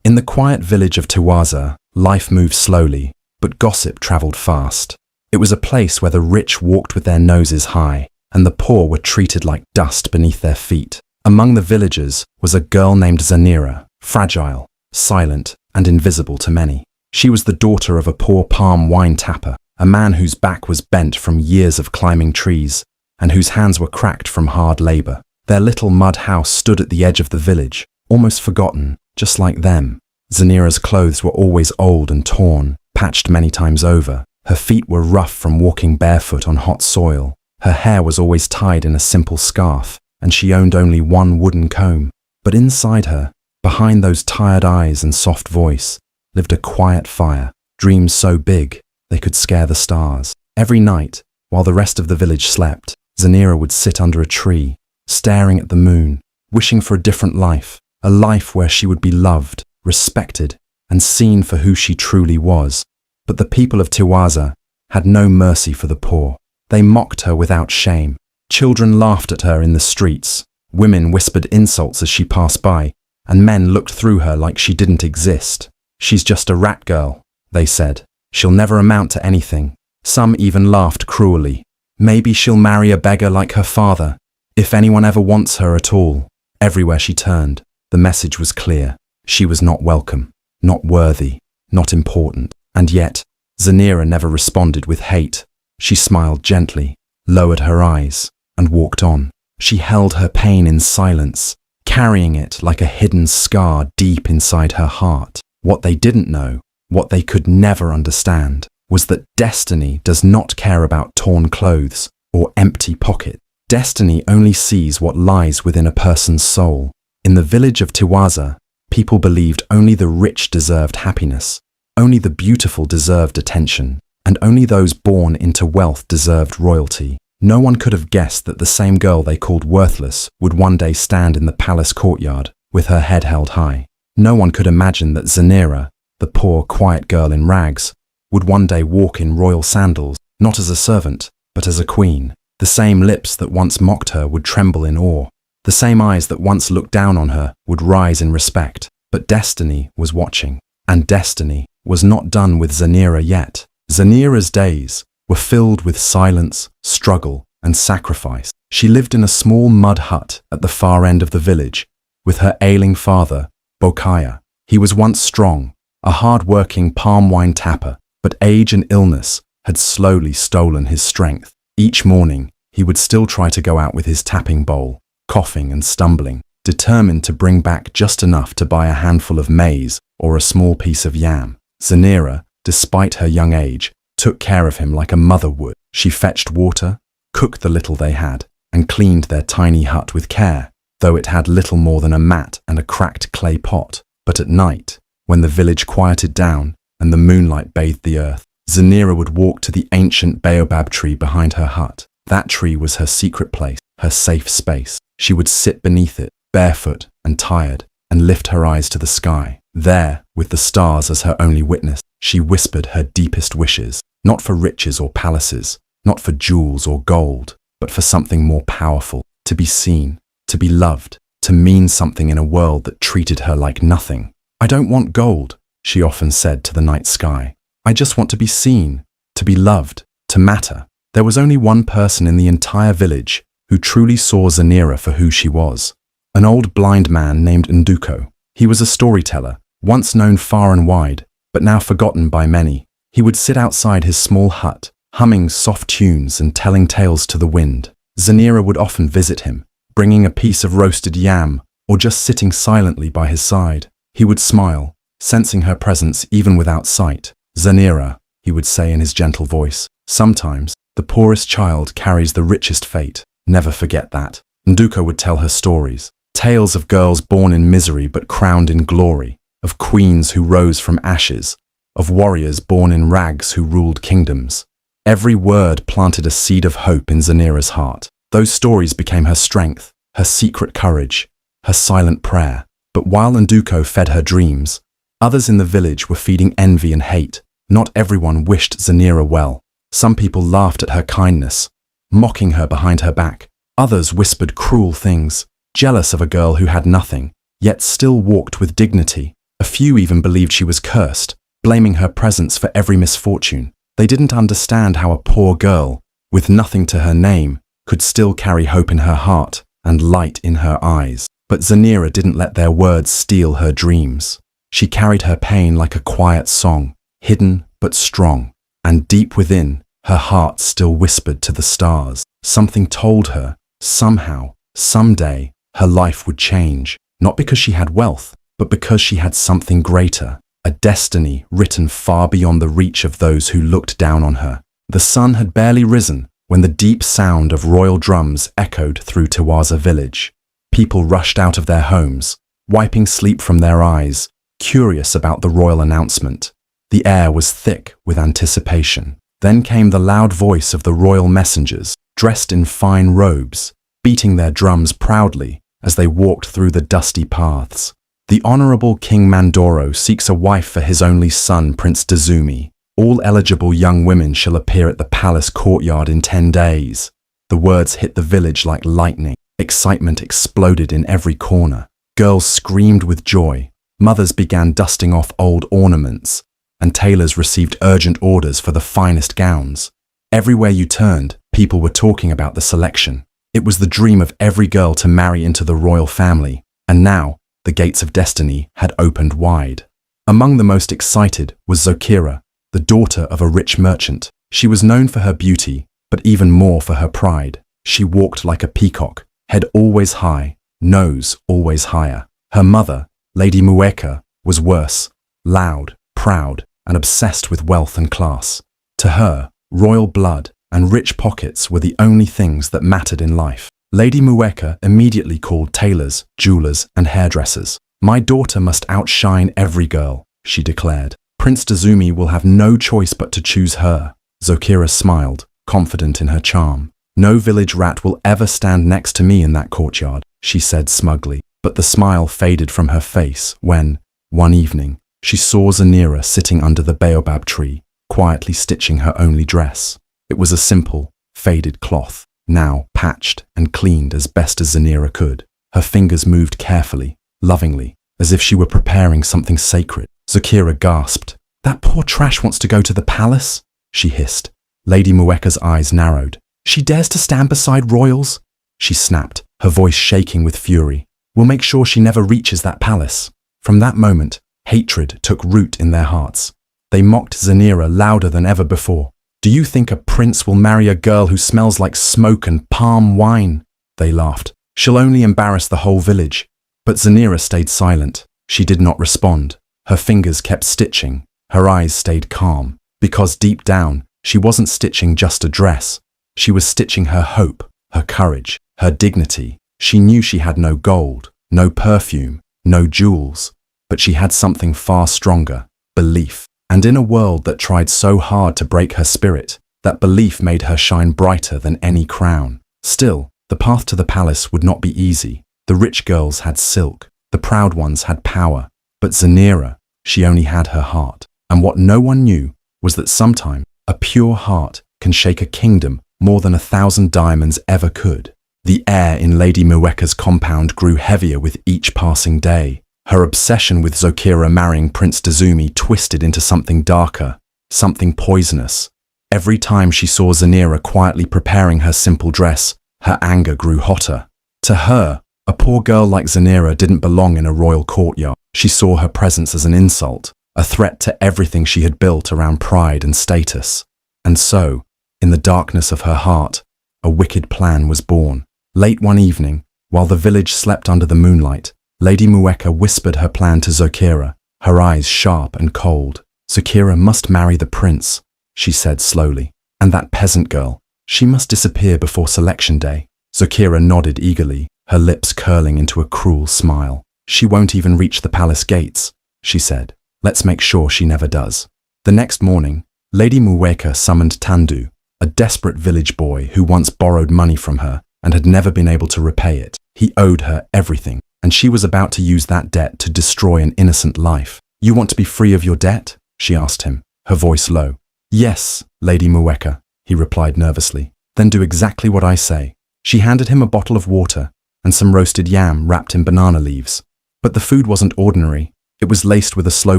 In the quiet village of Tiwaza, life moved slowly, but gossip travelled fast. It was a place where the rich walked with their noses high, and the poor were treated like dust beneath their feet. Among the villagers was a girl named Zanira, fragile, silent, and invisible to many. She was the daughter of a poor palm wine tapper, a man whose back was bent from years of climbing trees, and whose hands were cracked from hard labour. Their little mud house stood at the edge of the village, almost forgotten, just like them. Zanira's clothes were always old and torn, patched many times over. Her feet were rough from walking barefoot on hot soil. Her hair was always tied in a simple scarf, and she owned only one wooden comb. But inside her, behind those tired eyes and soft voice, lived a quiet fire, dreams so big they could scare the stars. Every night, while the rest of the village slept, Zanira would sit under a tree, staring at the moon, wishing for a different life, a life where she would be loved, respected, and seen for who she truly was. But the people of Tiwaza had no mercy for the poor. They mocked her without shame. Children laughed at her in the streets. Women whispered insults as she passed by, and men looked through her like she didn't exist. "She's just a rat girl," they said. "She'll never amount to anything." Some even laughed cruelly. "Maybe she'll marry a beggar like her father, if anyone ever wants her at all." Everywhere she turned, the message was clear. She was not welcome, not worthy, not important. And yet, Zanira never responded with hate. She smiled gently, lowered her eyes, and walked on. She held her pain in silence, carrying it like a hidden scar deep inside her heart. What they didn't know, what they could never understand, was that destiny does not care about torn clothes or empty pockets. Destiny only sees what lies within a person's soul. In the village of Tiwaza, people believed only the rich deserved happiness, only the beautiful deserved attention, and only those born into wealth deserved royalty. No one could have guessed that the same girl they called worthless would one day stand in the palace courtyard with her head held high. No one could imagine that Zanira, the poor, quiet girl in rags, would one day walk in royal sandals, not as a servant, but as a queen. The same lips that once mocked her would tremble in awe. The same eyes that once looked down on her would rise in respect. But destiny was watching, and destiny was not done with Zanira yet. Zanira's days were filled with silence, struggle, and sacrifice. She lived in a small mud hut at the far end of the village, with her ailing father, Bokaya. He was once strong, a hard-working palm wine tapper, but age and illness had slowly stolen his strength. Each morning, he would still try to go out with his tapping bowl, coughing and stumbling, determined to bring back just enough to buy a handful of maize or a small piece of yam. Zanira, despite her young age, took care of him like a mother would. She fetched water, cooked the little they had, and cleaned their tiny hut with care, though it had little more than a mat and a cracked clay pot. But at night, when the village quieted down and the moonlight bathed the earth, Zanira would walk to the ancient baobab tree behind her hut. That tree was her secret place, her safe space. She would sit beneath it, barefoot and tired, and lift her eyes to the sky. There, with the stars as her only witness, she whispered her deepest wishes, not for riches or palaces, not for jewels or gold, but for something more powerful, to be seen, to be loved, to mean something in a world that treated her like nothing. "I don't want gold," she often said to the night sky. "I just want to be seen, to be loved, to matter." There was only one person in the entire village who truly saw Zanira for who she was. An old blind man named Nduko. He was a storyteller, once known far and wide, but now forgotten by many. He would sit outside his small hut, humming soft tunes and telling tales to the wind. Zanira would often visit him, bringing a piece of roasted yam or just sitting silently by his side. He would smile, sensing her presence even without sight. "Zanira," he would say in his gentle voice, "sometimes the poorest child carries the richest fate. Never forget that." Nduko would tell her stories, tales of girls born in misery but crowned in glory, of queens who rose from ashes, of warriors born in rags who ruled kingdoms. Every word planted a seed of hope in Zanira's heart. Those stories became her strength, her secret courage, her silent prayer. But while Nduko fed her dreams, others in the village were feeding envy and hate. Not everyone wished Zanira well. Some people laughed at her kindness, mocking her behind her back. Others whispered cruel things, jealous of a girl who had nothing, yet still walked with dignity. A few even believed she was cursed, blaming her presence for every misfortune. They didn't understand how a poor girl, with nothing to her name, could still carry hope in her heart and light in her eyes. But Zanira didn't let their words steal her dreams. She carried her pain like a quiet song, hidden but strong. And deep within, her heart still whispered to the stars. Something told her, somehow, someday, her life would change. Not because she had wealth, but because she had something greater. A destiny written far beyond the reach of those who looked down on her. The sun had barely risen when the deep sound of royal drums echoed through Tiwaza village. People rushed out of their homes, wiping sleep from their eyes, curious about the royal announcement. The air was thick with anticipation. Then came the loud voice of the royal messengers, dressed in fine robes, beating their drums proudly as they walked through the dusty paths. The Honorable King Mandoro seeks a wife for his only son, Prince Dazumi. All eligible young women shall appear at the palace courtyard in 10 days. The words hit the village like lightning. Excitement exploded in every corner. Girls screamed with joy. Mothers began dusting off old ornaments, and tailors received urgent orders for the finest gowns. Everywhere you turned, people were talking about the selection. It was the dream of every girl to marry into the royal family, and now the gates of destiny had opened wide. Among the most excited was Zokira, the daughter of a rich merchant. She was known for her beauty, but even more for her pride. She walked like a peacock, head always high, nose always higher. Her mother, Lady Mueka, was worse, loud, proud, and obsessed with wealth and class. To her, royal blood and rich pockets were the only things that mattered in life. Lady Mueka immediately called tailors, jewelers, and hairdressers. "My daughter must outshine every girl," she declared. "Prince Dazumi will have no choice but to choose her." Zokira smiled, confident in her charm. "No village rat will ever stand next to me in that courtyard," she said smugly. But the smile faded from her face when, one evening, she saw Zanira sitting under the baobab tree, quietly stitching her only dress. It was a simple, faded cloth, now patched and cleaned as best as Zanira could. Her fingers moved carefully, lovingly, as if she were preparing something sacred. Zokira gasped. "That poor trash wants to go to the palace?" she hissed. Lady Mueka's eyes narrowed. "She dares to stand beside royals?" she snapped, her voice shaking with fury. "We'll make sure she never reaches that palace." From that moment, hatred took root in their hearts. They mocked Zanira louder than ever before. "Do you think a prince will marry a girl who smells like smoke and palm wine?" they laughed. "She'll only embarrass the whole village." But Zanira stayed silent. She did not respond. Her fingers kept stitching. Her eyes stayed calm. Because deep down, she wasn't stitching just a dress. She was stitching her hope, her courage, her dignity. She knew she had no gold, no perfume, no jewels. But she had something far stronger, belief. And in a world that tried so hard to break her spirit, that belief made her shine brighter than any crown. Still, the path to the palace would not be easy. The rich girls had silk, the proud ones had power. But Zanira, she only had her heart. And what no one knew was that sometime a pure heart can shake a kingdom more than 1,000 diamonds ever could. The air in Lady Mueka's compound grew heavier with each passing day. Her obsession with Zokira marrying Prince Dazumi twisted into something darker, something poisonous. Every time she saw Zanira quietly preparing her simple dress, her anger grew hotter. To her, a poor girl like Zanira didn't belong in a royal courtyard. She saw her presence as an insult, a threat to everything she had built around pride and status. And so, in the darkness of her heart, a wicked plan was born. Late one evening, while the village slept under the moonlight, Lady Mueka whispered her plan to Zokira, her eyes sharp and cold. "Zokira must marry the prince," she said slowly. "And that peasant girl, she must disappear before selection day." Zokira nodded eagerly, her lips curling into a cruel smile. "She won't even reach the palace gates," she said. "Let's make sure she never does." The next morning, Lady Mueka summoned Tandu, a desperate village boy who once borrowed money from her and had never been able to repay it. He owed her everything, and she was about to use that debt to destroy an innocent life. "You want to be free of your debt?" she asked him, her voice low. "Yes, Lady Mueka," he replied nervously. "Then do exactly what I say." She handed him a bottle of water and some roasted yam wrapped in banana leaves. But the food wasn't ordinary. It was laced with a slow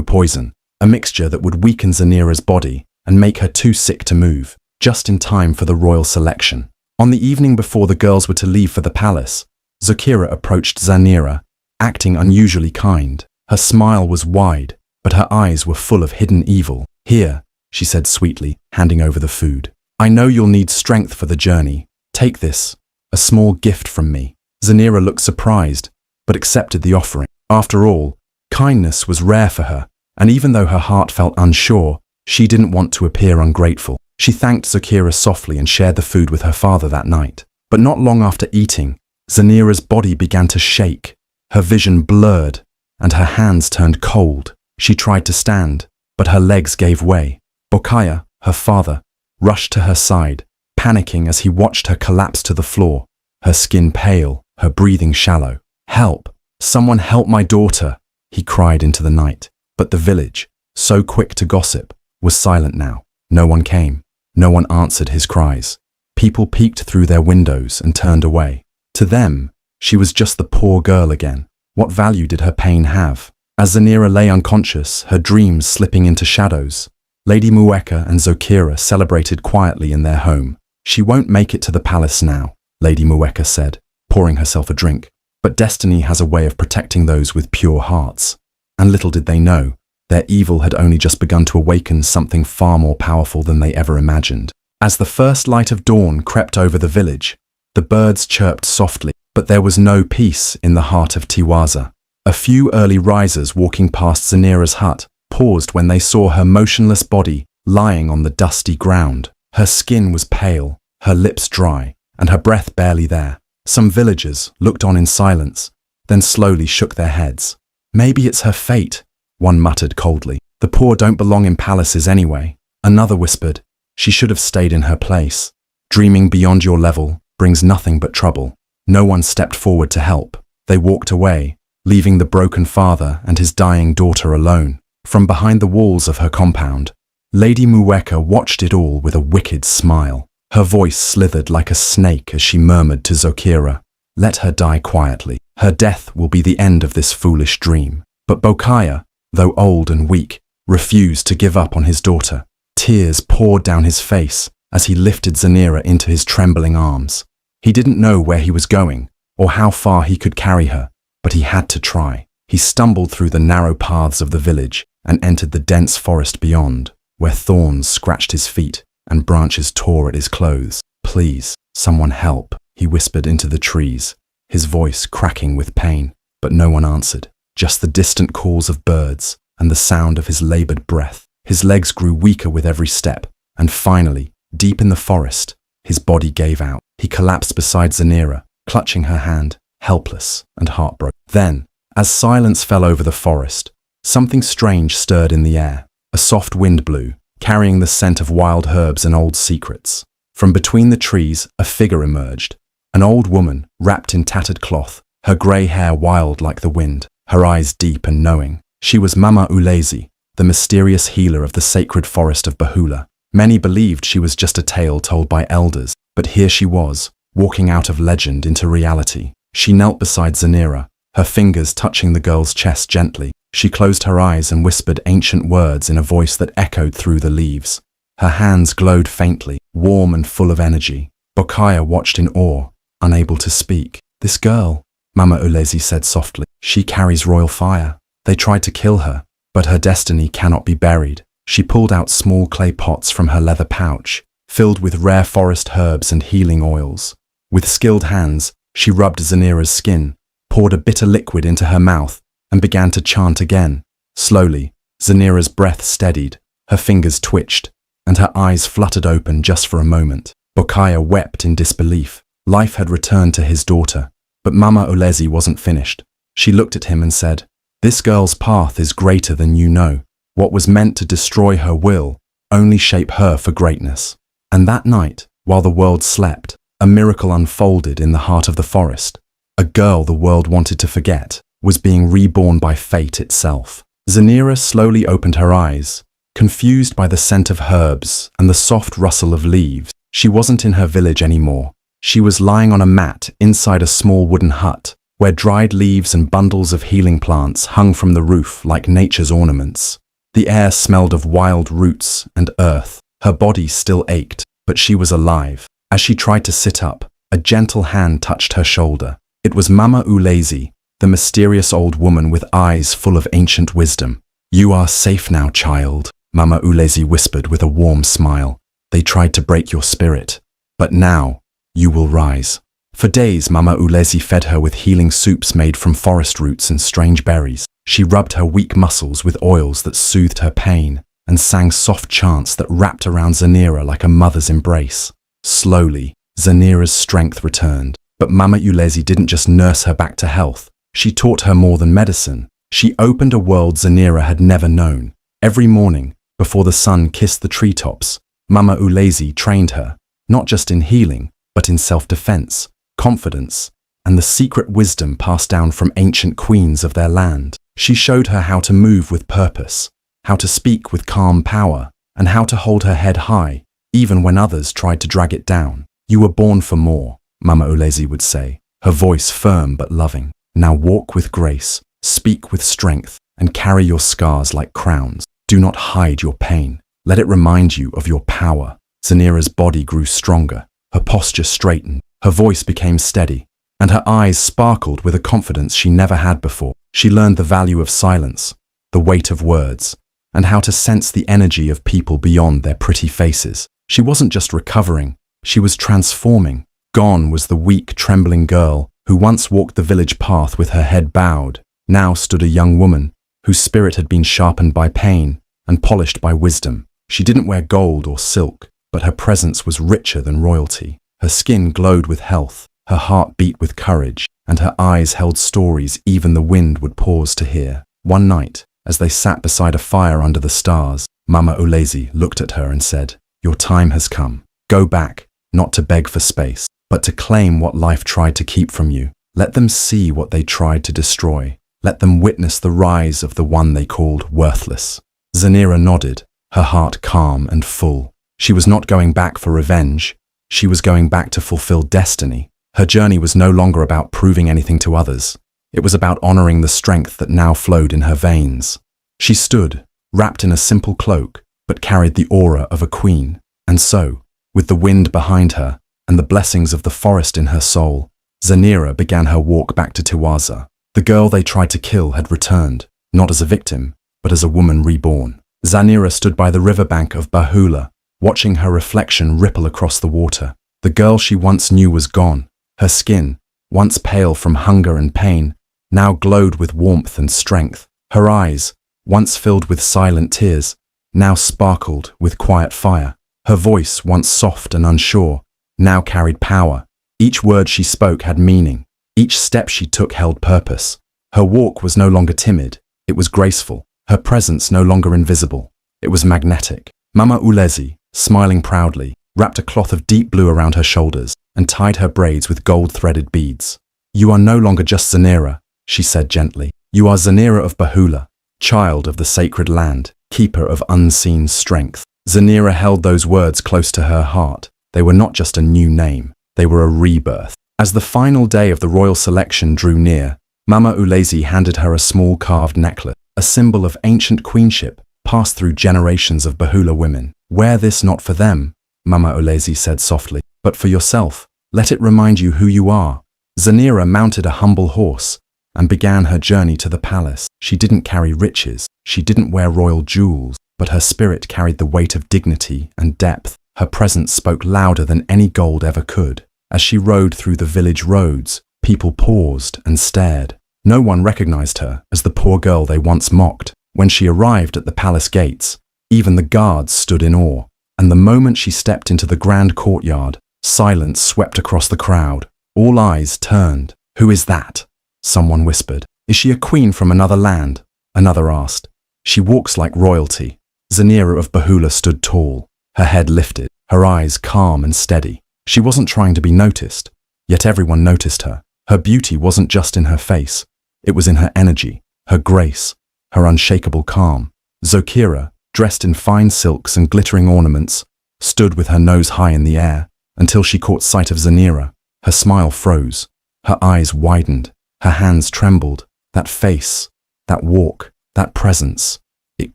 poison, a mixture that would weaken Zanira's body and make her too sick to move, just in time for the royal selection. On the evening before the girls were to leave for the palace, Zokira approached Zanira, acting unusually kind. Her smile was wide, but her eyes were full of hidden evil. "Here," she said sweetly, handing over the food. "I know you'll need strength for the journey. Take this, a small gift from me." Zanira looked surprised, but accepted the offering. After all, kindness was rare for her, and even though her heart felt unsure, she didn't want to appear ungrateful. She thanked Zokira softly and shared the food with her father that night. But not long after eating, Zanira's body began to shake. Her vision blurred, and her hands turned cold. She tried to stand, but her legs gave way. Bokaya, her father, rushed to her side, panicking as he watched her collapse to the floor, her skin pale, her breathing shallow. "Help! Someone help my daughter!" he cried into the night. But the village, so quick to gossip, was silent now. No one came. No one answered his cries. People peeked through their windows and turned away. To them, she was just the poor girl again. What value did her pain have? As Zanira lay unconscious, her dreams slipping into shadows, Lady Mueka and Zokira celebrated quietly in their home. "She won't make it to the palace now," Lady Mueka said, pouring herself a drink. "But destiny has a way of protecting those with pure hearts." And little did they know, their evil had only just begun to awaken something far more powerful than they ever imagined. As the first light of dawn crept over the village, the birds chirped softly, but there was no peace in the heart of Tiwaza. A few early risers walking past Zanira's hut paused when they saw her motionless body lying on the dusty ground. Her skin was pale, her lips dry, and her breath barely there. Some villagers looked on in silence, then slowly shook their heads. "Maybe it's her fate," one muttered coldly. "The poor don't belong in palaces anyway." Another whispered, "She should have stayed in her place. Dreaming beyond your level brings nothing but trouble." No one stepped forward to help. They walked away, leaving the broken father and his dying daughter alone. From behind the walls of her compound, Lady Mueka watched it all with a wicked smile. Her voice slithered like a snake as she murmured to Zokira, "Let her die quietly. Her death will be the end of this foolish dream." But Bokaya, though old and weak, refused to give up on his daughter. Tears poured down his face as he lifted Zanira into his trembling arms. He didn't know where he was going or how far he could carry her, but he had to try. He stumbled through the narrow paths of the village and entered the dense forest beyond, where thorns scratched his feet and branches tore at his clothes. "Please, someone help," he whispered into the trees, his voice cracking with pain. But no one answered, just the distant calls of birds and the sound of his labored breath. His legs grew weaker with every step, and finally, deep in the forest, his body gave out. He collapsed beside Zanira, clutching her hand, helpless and heartbroken. Then, as silence fell over the forest, something strange stirred in the air. A soft wind blew, carrying the scent of wild herbs and old secrets. From between the trees, a figure emerged, an old woman wrapped in tattered cloth, her grey hair wild like the wind, her eyes deep and knowing. She was Mama Ulezi, the mysterious healer of the sacred forest of Bahula. Many believed she was just a tale told by elders, but here she was, walking out of legend into reality. She knelt beside Zanira, her fingers touching the girl's chest gently. She closed her eyes and whispered ancient words in a voice that echoed through the leaves. Her hands glowed faintly, warm and full of energy. Bokaya watched in awe, unable to speak. "This girl," Mama Ulezi said softly, "she carries royal fire. They tried to kill her, but her destiny cannot be buried." She pulled out small clay pots from her leather pouch, filled with rare forest herbs and healing oils. With skilled hands, she rubbed Zanira's skin, poured a bitter liquid into her mouth, and began to chant again. Slowly, Zanira's breath steadied, her fingers twitched, and her eyes fluttered open just for a moment. Bokaya wept in disbelief. Life had returned to his daughter, but Mama Ulezi wasn't finished. She looked at him and said, "This girl's path is greater than you know. What was meant to destroy her will only shape her for greatness." And that night, while the world slept, a miracle unfolded in the heart of the forest. A girl the world wanted to forget was being reborn by fate itself. Zanira slowly opened her eyes, confused by the scent of herbs and the soft rustle of leaves. She wasn't in her village anymore. She was lying on a mat inside a small wooden hut, where dried leaves and bundles of healing plants hung from the roof like nature's ornaments. The air smelled of wild roots and earth. Her body still ached, but she was alive. As she tried to sit up, a gentle hand touched her shoulder. It was Mama Ulezi, the mysterious old woman with eyes full of ancient wisdom. "You are safe now, child," Mama Ulezi whispered with a warm smile. "They tried to break your spirit, but now you will rise." For days, Mama Ulezi fed her with healing soups made from forest roots and strange berries. She rubbed her weak muscles with oils that soothed her pain and sang soft chants that wrapped around Zanira like a mother's embrace. Slowly, Zanira's strength returned. But Mama Ulezi didn't just nurse her back to health. She taught her more than medicine. She opened a world Zanira had never known. Every morning, before the sun kissed the treetops, Mama Ulezi trained her, not just in healing, but in self-defense, confidence, and the secret wisdom passed down from ancient queens of their land. She showed her how to move with purpose, how to speak with calm power, and how to hold her head high, even when others tried to drag it down. "You were born for more," Mama Ulezi would say, her voice firm but loving. "Now walk with grace, speak with strength, and carry your scars like crowns. Do not hide your pain. Let it remind you of your power." Zanira's body grew stronger, her posture straightened, her voice became steady, and her eyes sparkled with a confidence she never had before. She learned the value of silence, the weight of words, and how to sense the energy of people beyond their pretty faces. She wasn't just recovering, she was transforming. Gone was the weak, trembling girl who once walked the village path with her head bowed. Now stood a young woman whose spirit had been sharpened by pain and polished by wisdom. She didn't wear gold or silk, but her presence was richer than royalty. Her skin glowed with health, her heart beat with courage, and her eyes held stories even the wind would pause to hear. One night, as they sat beside a fire under the stars, Mama Ulezi looked at her and said, "Your time has come. Go back, not to beg for space, but to claim what life tried to keep from you. Let them see what they tried to destroy. Let them witness the rise of the one they called worthless." Zanira nodded, her heart calm and full. She was not going back for revenge. She was going back to fulfill destiny. Her journey was no longer about proving anything to others. It was about honoring the strength that now flowed in her veins. She stood, wrapped in a simple cloak, but carried the aura of a queen. And so, with the wind behind her and the blessings of the forest in her soul, Zanira began her walk back to Tiwaza. The girl they tried to kill had returned, not as a victim, but as a woman reborn. Zanira stood by the riverbank of Bahula, watching her reflection ripple across the water. The girl she once knew was gone. Her skin, once pale from hunger and pain, now glowed with warmth and strength. Her eyes, once filled with silent tears, now sparkled with quiet fire. Her voice, once soft and unsure, now carried power. Each word she spoke had meaning. Each step she took held purpose. Her walk was no longer timid, it was graceful. Her presence no longer invisible, it was magnetic. Mama Ulezi, smiling proudly, wrapped a cloth of deep blue around her shoulders and tied her braids with gold-threaded beads. "You are no longer just Zanira," she said gently. "You are Zanira of Bahula, child of the sacred land, keeper of unseen strength." Zanira held those words close to her heart. They were not just a new name, they were a rebirth. As the final day of the royal selection drew near, Mama Ulezi handed her a small carved necklace, a symbol of ancient queenship passed through generations of Bahula women. "Wear this not for them," Mama Ulezi said softly, "but for yourself. Let it remind you who you are." Zanira mounted a humble horse and began her journey to the palace. She didn't carry riches, she didn't wear royal jewels, but her spirit carried the weight of dignity and depth. Her presence spoke louder than any gold ever could. As she rode through the village roads, people paused and stared. No one recognized her as the poor girl they once mocked. When she arrived at the palace gates, even the guards stood in awe. And the moment she stepped into the grand courtyard, silence swept across the crowd. All eyes turned. "Who is that?" someone whispered. "Is she a queen from another land?" another asked. "She walks like royalty." Zanira of Bahula stood tall, her head lifted, her eyes calm and steady. She wasn't trying to be noticed, yet everyone noticed her. Her beauty wasn't just in her face, it was in her energy, her grace, her unshakable calm. Zokira, dressed in fine silks and glittering ornaments, stood with her nose high in the air until she caught sight of Zanira. Her smile froze, her eyes widened, Her hands trembled. That face, that walk, that presence. It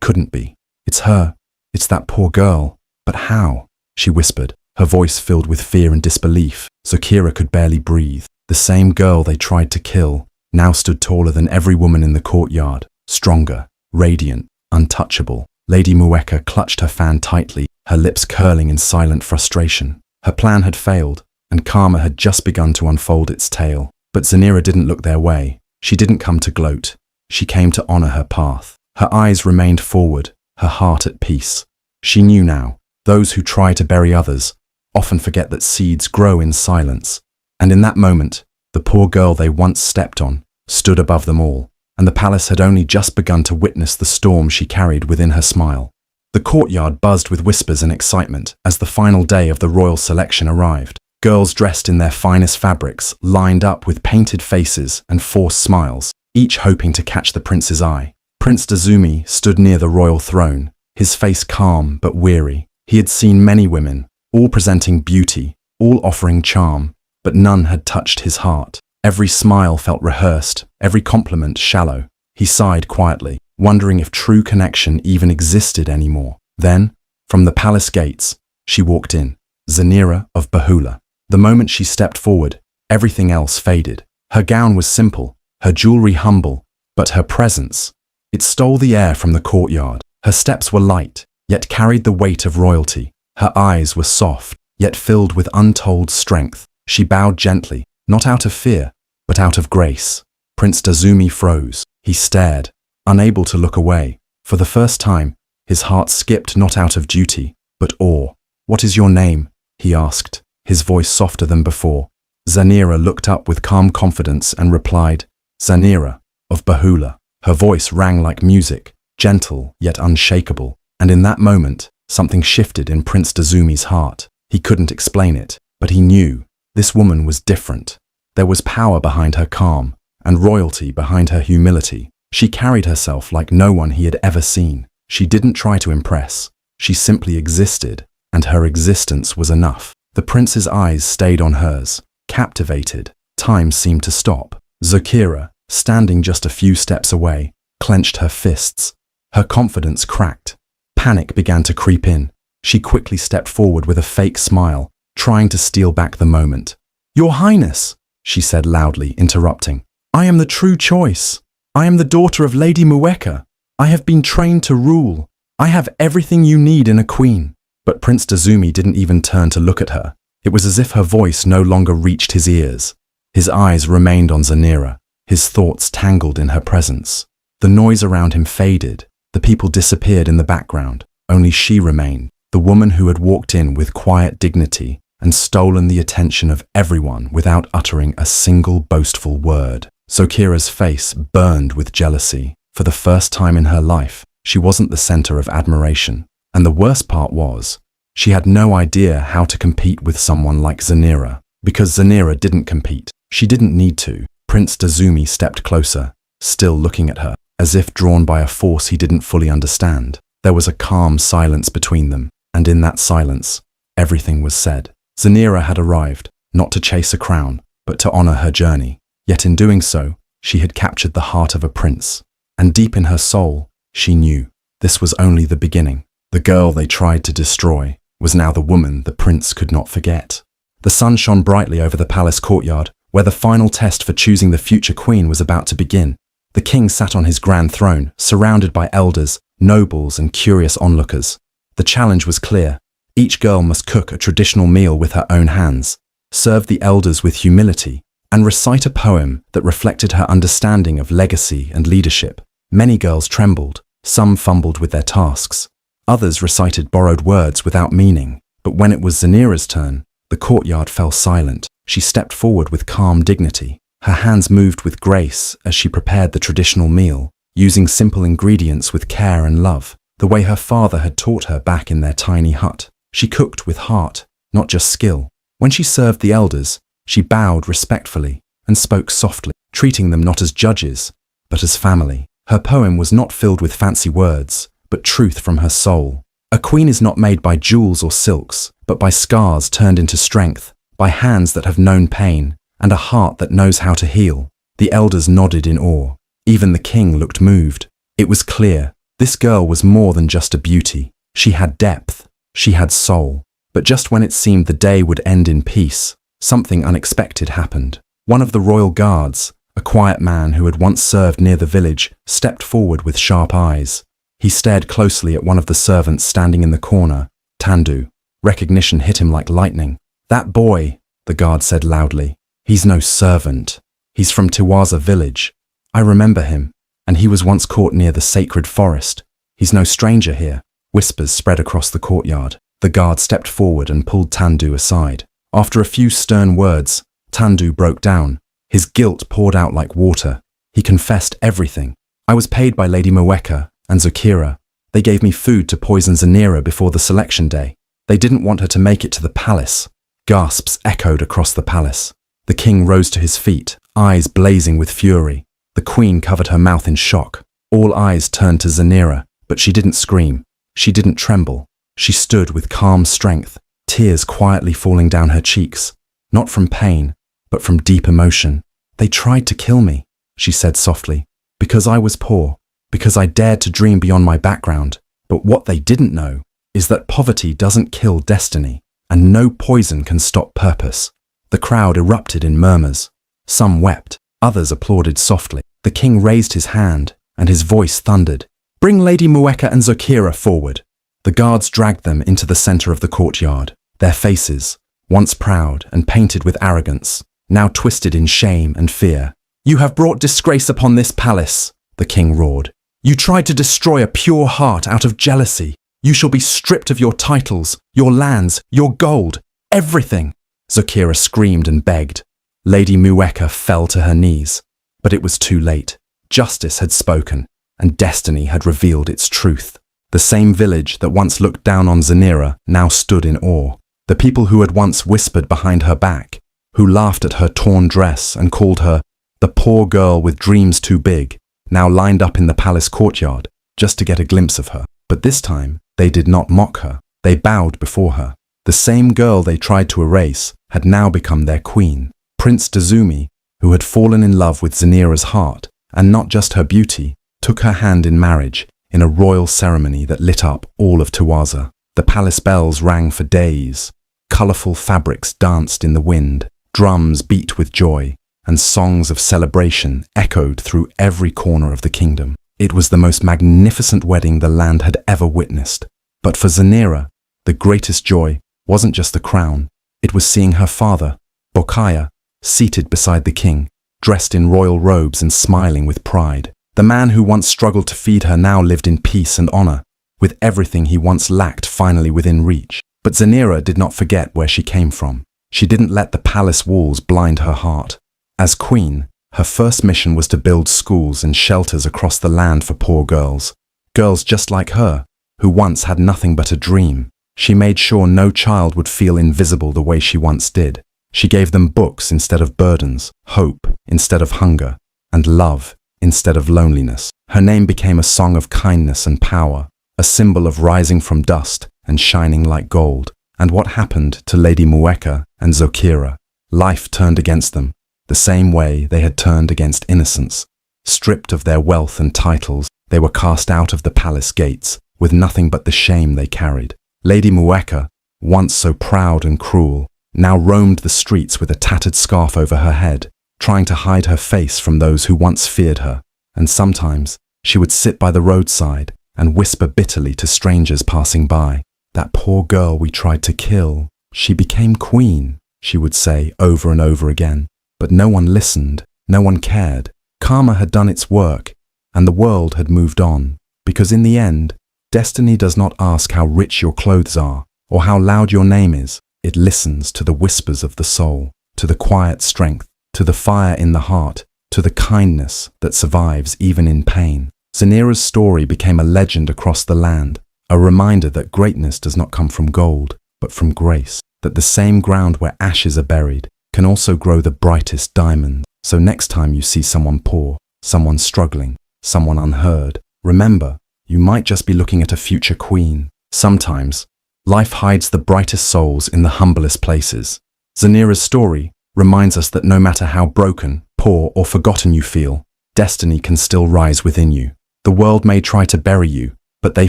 couldn't be. It's her. It's that poor girl. But how? She whispered, her voice filled with fear and disbelief. Zokira could barely breathe. The same girl they tried to kill now stood taller than every woman in the courtyard, stronger, radiant, untouchable. Lady Mweka clutched her fan tightly, her lips curling in silent frustration. Her plan had failed, and karma had just begun to unfold its tale. But Zanira didn't look their way. She didn't come to gloat. She came to honor her path. Her eyes remained forward, her heart at peace. She knew now, those who try to bury others often forget that seeds grow in silence. And in that moment, the poor girl they once stepped on stood above them all, and the palace had only just begun to witness the storm she carried within her smile. The courtyard buzzed with whispers and excitement as the final day of the royal selection arrived. Girls dressed in their finest fabrics lined up with painted faces and forced smiles, each hoping to catch the prince's eye. Prince Dazumi stood near the royal throne, his face calm but weary. He had seen many women, all presenting beauty, all offering charm, but none had touched his heart. Every smile felt rehearsed, every compliment shallow. He sighed quietly, wondering if true connection even existed anymore. Then, from the palace gates, she walked in, Zanira of Bahula. The moment she stepped forward, everything else faded. Her gown was simple, her jewelry humble, but her presence, it stole the air from the courtyard. Her steps were light, yet carried the weight of royalty. Her eyes were soft, yet filled with untold strength. She bowed gently, not out of fear, but out of grace. Prince Dazumi froze. He stared, unable to look away. For the first time, his heart skipped not out of duty, but awe. "What is your name?" he asked, his voice softer than before. Zanira looked up with calm confidence and replied, "Zanira, of Bahula." Her voice rang like music, gentle yet unshakable. And in that moment, something shifted in Prince Dazumi's heart. He couldn't explain it, but he knew this woman was different. There was power behind her calm, and royalty behind her humility. She carried herself like no one he had ever seen. She didn't try to impress. She simply existed, and her existence was enough. The prince's eyes stayed on hers, captivated. Time seemed to stop. Zokira, standing just a few steps away, clenched her fists. Her confidence cracked. Panic began to creep in. She quickly stepped forward with a fake smile, trying to steal back the moment. "Your Highness," she said loudly, interrupting. "I am the true choice. I am the daughter of Lady Mweka. I have been trained to rule. I have everything you need in a queen." But Prince Dazumi didn't even turn to look at her. It was as if her voice no longer reached his ears. His eyes remained on Zanira, his thoughts tangled in her presence. The noise around him faded. The people disappeared in the background. Only she remained, the woman who had walked in with quiet dignity and stolen the attention of everyone without uttering a single boastful word. Zokira's face burned with jealousy. For the first time in her life, she wasn't the center of admiration. And the worst part was, she had no idea how to compete with someone like Zanira. Because Zanira didn't compete. She didn't need to. Prince Dazumi stepped closer, still looking at her, as if drawn by a force he didn't fully understand. There was a calm silence between them, and in that silence, everything was said. Zanira had arrived, not to chase a crown, but to honor her journey. Yet in doing so, she had captured the heart of a prince. And deep in her soul, she knew this was only the beginning. The girl they tried to destroy was now the woman the prince could not forget. The sun shone brightly over the palace courtyard, where the final test for choosing the future queen was about to begin. The king sat on his grand throne, surrounded by elders, nobles, and curious onlookers. The challenge was clear. Each girl must cook a traditional meal with her own hands, serve the elders with humility, and recite a poem that reflected her understanding of legacy and leadership. Many girls trembled. Some fumbled with their tasks. Others recited borrowed words without meaning. But when it was Zanira's turn, the courtyard fell silent. She stepped forward with calm dignity. Her hands moved with grace as she prepared the traditional meal, using simple ingredients with care and love, the way her father had taught her back in their tiny hut. She cooked with heart, not just skill. When she served the elders, she bowed respectfully and spoke softly, treating them not as judges, but as family. Her poem was not filled with fancy words, but truth from her soul. A queen is not made by jewels or silks, but by scars turned into strength, by hands that have known pain, and a heart that knows how to heal. The elders nodded in awe. Even the king looked moved. It was clear, this girl was more than just a beauty. She had depth. She had soul. But just when it seemed the day would end in peace, something unexpected happened. One of the royal guards, a quiet man who had once served near the village, stepped forward with sharp eyes. He stared closely at one of the servants standing in the corner, Tandu. Recognition hit him like lightning. "That boy," the guard said loudly. "He's no servant. He's from Tiwaza village. I remember him, and he was once caught near the sacred forest. He's no stranger here." Whispers spread across the courtyard. The guard stepped forward and pulled Tandu aside. After a few stern words, Tandu broke down. His guilt poured out like water. He confessed everything. "I was paid by Lady Mweka and Zokira. They gave me food to poison Zanira before the selection day. They didn't want her to make it to the palace." Gasps echoed across the palace. The king rose to his feet, eyes blazing with fury. The queen covered her mouth in shock. All eyes turned to Zanira, but she didn't scream. She didn't tremble. She stood with calm strength, tears quietly falling down her cheeks, not from pain, but from deep emotion. "They tried to kill me," she said softly, "because I was poor, because I dared to dream beyond my background. But what they didn't know is that poverty doesn't kill destiny, and no poison can stop purpose." The crowd erupted in murmurs. Some wept, others applauded softly. The king raised his hand, and his voice thundered. "Bring Lady Mweka and Zokira forward." The guards dragged them into the center of the courtyard. Their faces, once proud and painted with arrogance, now twisted in shame and fear. "You have brought disgrace upon this palace," the king roared. "You tried to destroy a pure heart out of jealousy. You shall be stripped of your titles, your lands, your gold, everything." Zokira screamed and begged. Lady Mweka fell to her knees. But it was too late. Justice had spoken, and destiny had revealed its truth. The same village that once looked down on Zanira now stood in awe. The people who had once whispered behind her back, who laughed at her torn dress and called her the poor girl with dreams too big, now lined up in the palace courtyard just to get a glimpse of her. But this time, they did not mock her. They bowed before her. The same girl they tried to erase had now become their queen. Prince Dazumi, who had fallen in love with Zanira's heart, and not just her beauty, took her hand in marriage in a royal ceremony that lit up all of Tiwaza. The palace bells rang for days. Colourful fabrics danced in the wind. Drums beat with joy, and songs of celebration echoed through every corner of the kingdom. It was the most magnificent wedding the land had ever witnessed. But for Zanira, the greatest joy wasn't just the crown. It was seeing her father, Bokaya, seated beside the king, dressed in royal robes and smiling with pride. The man who once struggled to feed her now lived in peace and honor, with everything he once lacked finally within reach. But Zanira did not forget where she came from. She didn't let the palace walls blind her heart. As queen, her first mission was to build schools and shelters across the land for poor girls. Girls just like her, who once had nothing but a dream. She made sure no child would feel invisible the way she once did. She gave them books instead of burdens, hope instead of hunger, and love instead of loneliness. Her name became a song of kindness and power, a symbol of rising from dust and shining like gold. And what happened to Lady Mweka and Zokira? Life turned against them, the same way they had turned against innocence. Stripped of their wealth and titles, they were cast out of the palace gates, with nothing but the shame they carried. Lady Mweka, once so proud and cruel, now roamed the streets with a tattered scarf over her head, trying to hide her face from those who once feared her. And sometimes she would sit by the roadside and whisper bitterly to strangers passing by. "That poor girl we tried to kill, she became queen," she would say over and over again. But no one listened, no one cared. Karma had done its work, and the world had moved on. Because in the end, destiny does not ask how rich your clothes are, or how loud your name is. It listens to the whispers of the soul, to the quiet strength, to the fire in the heart, to the kindness that survives even in pain. Zanira's story became a legend across the land, a reminder that greatness does not come from gold, but from grace, that the same ground where ashes are buried can also grow the brightest diamonds. So next time you see someone poor, someone struggling, someone unheard, remember, you might just be looking at a future queen. Sometimes, life hides the brightest souls in the humblest places. Zanira's story reminds us that no matter how broken, poor, or forgotten you feel, destiny can still rise within you. The world may try to bury you, but they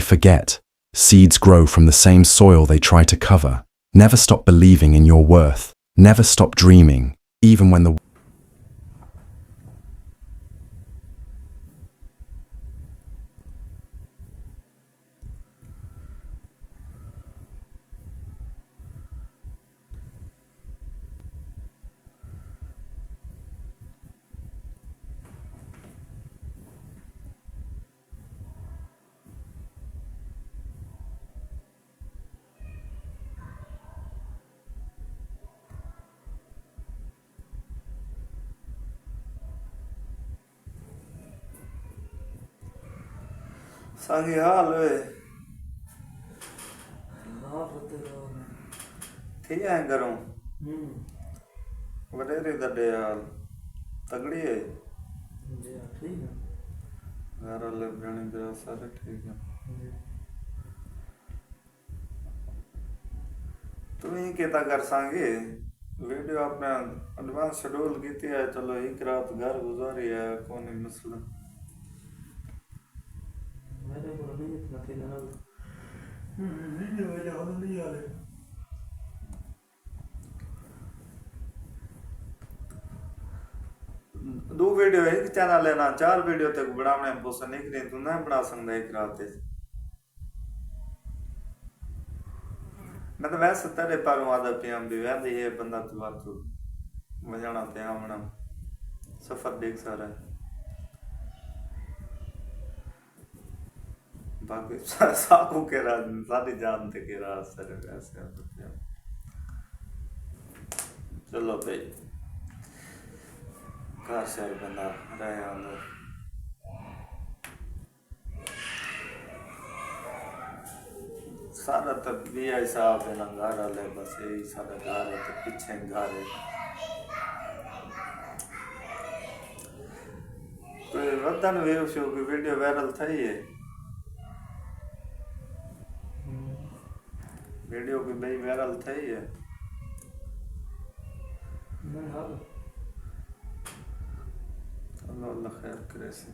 forget. Seeds grow from the same soil they try to cover. Never stop believing in your worth. Never stop dreaming, even when the Sangi haal वे ठीक है करूं वडेरे दडे हाल तगड़ी है ठीक है घर वाले बहनी तेरा सारे ठीक है तू ही कहता कर सांगे वीडियो आपने एडवांस शेड्यूल की है चलो एक रात घर गुजारी है कौन ही मसला मेरे को नहीं इतना थे ना वीडियो मेरे हाल नहीं आ रहे दो वीडियो एक चैनल लेना 4 वीडियो तक बनाने में पोसा नहीं करें तू ना बना सकता एक रात में मैं तो वैसे तेरे पर आदा पिया भी वैसे ये बंदा तू बजाना ते हमना सफर देख सारा बाकी साकू के राज सारी जानते के राज सारे वैसे चलो भाई कार से बंदा रहे अंदर सारा तब भी ऐसा है ना घर वाले बस यही सारा घर है तो पीछे घर है तो वतन वेव शो की वीडियो वायरल थी है वीडियो की भाई वायरल थी है अल्लाह खैर करे से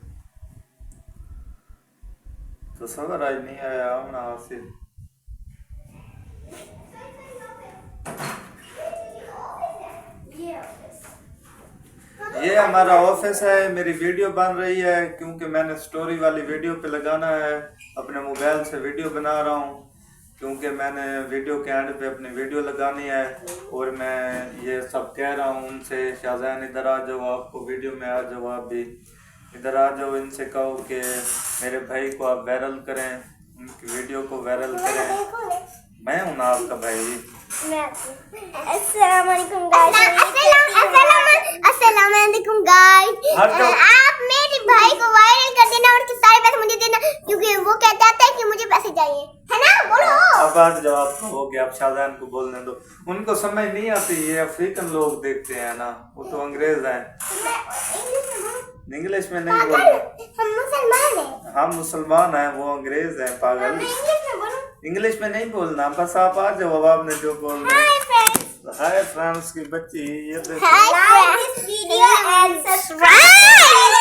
तो सबर आज नहीं आया हमने हासिल ये हमारा ऑफिस है मेरी वीडियो बन रही है क्योंकि मैंने स्टोरी वाली वीडियो पे लगाना है अपने मोबाइल से वीडियो बना रहा हूँ क्योंकि मैंने वीडियो के एंड पे अपनी वीडियो लगानी है और मैं ये सब कह रहा हूँ उनसे शाहजहान इधर आ जाओ आपको वीडियो में आ जाओ आप भी इधर आ जाओ इनसे कहो कि मेरे भाई को आप वायरल करें उनकी वीडियो को वायरल करें मैं हूँ ना आपका भाई अस्सलाम वालेकुम गाइस आप मेरे भाई को वायरल कर देना और सारे पैसे मुझे देना क्योंकि वो कहता है कि मुझे पैसे चाहिए है ना बोलो अब आज जवाब हो गया आप शाहजहान को बोलने दो उनको समझ नहीं आती ये अफ्रीकन लोग देखते हैं ना वो तो अंग्रेज हैं इंग्लिश में नहीं बोलते हम मुसलमान हैं हम मुसलमान हैं वो अंग्रेज हैं पागल इंग्लिश में नहीं बोलना बस आप आ जाओ आपने जो बोलना हाय फ्रेंड्स की बच्ची ये देखो like this video and subscribe